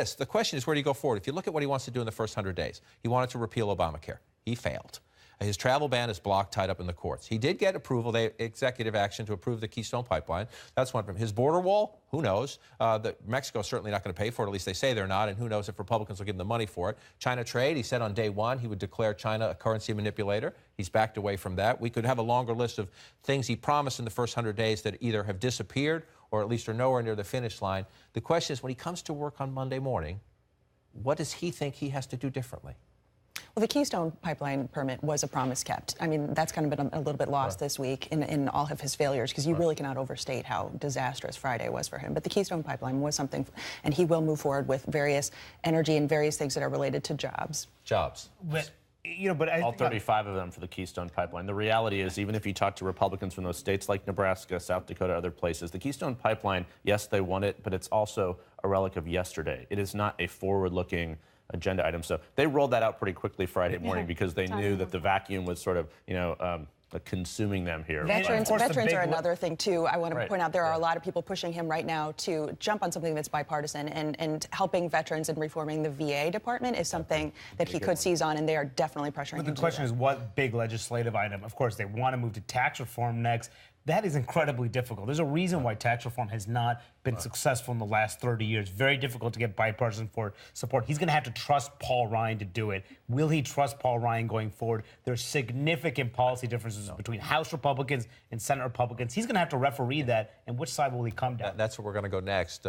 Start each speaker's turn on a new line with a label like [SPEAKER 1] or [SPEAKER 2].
[SPEAKER 1] Yes, the question is, where do you go forward? If you look at what he wants to do in the first 100 days, he wanted to repeal Obamacare. He failed. His travel ban is blocked, tied up in the courts. He did get approval, executive action, to approve the Keystone Pipeline. That's one from his border wall. Who knows? Mexico's certainly not going to pay for it. At least they say they're not. And who knows if Republicans will give him the money for it. China trade, he said on day one he would declare China a currency manipulator. He's backed away from that. We could have a longer list of things he promised in the first 100 days that either have disappeared or at least are nowhere near the finish line. The question is, when he comes to work on Monday morning, what does he think he has to do differently?
[SPEAKER 2] Well, the Keystone Pipeline permit was a promise kept. I mean, that's kind of been a little bit lost this week in all of his failures, because you really cannot overstate how disastrous Friday was for him. But the Keystone Pipeline was something, and he will move forward with various energy and various things that are related to jobs.
[SPEAKER 1] Jobs.
[SPEAKER 3] But, but all 35 of them for the Keystone Pipeline. The reality is, even if you talk to Republicans from those states like Nebraska, South Dakota, other places, the Keystone Pipeline, yes, they won it, but it's also a relic of yesterday. It is not a forward-looking agenda item. So they rolled that out pretty quickly Friday morning because they knew that the vacuum was sort of, consuming them here.
[SPEAKER 2] Veterans are another thing, too. I want to point out there are a lot of people pushing him right now to jump on something that's bipartisan, and helping veterans and reforming the VA department is something that he could seize on, and they are definitely pressuring him to do that.
[SPEAKER 4] The question is, what big legislative item? Of course, they want to move to tax reform next. That is incredibly difficult. There's a reason why tax reform has not been successful in the last 30 years. Very difficult to get bipartisan support. He's going to have to trust Paul Ryan to do it. Will he trust Paul Ryan going forward? There's significant policy differences between House Republicans and Senate Republicans. He's going to have to referee that, and which side will he come down?
[SPEAKER 1] That's where we're going to go next.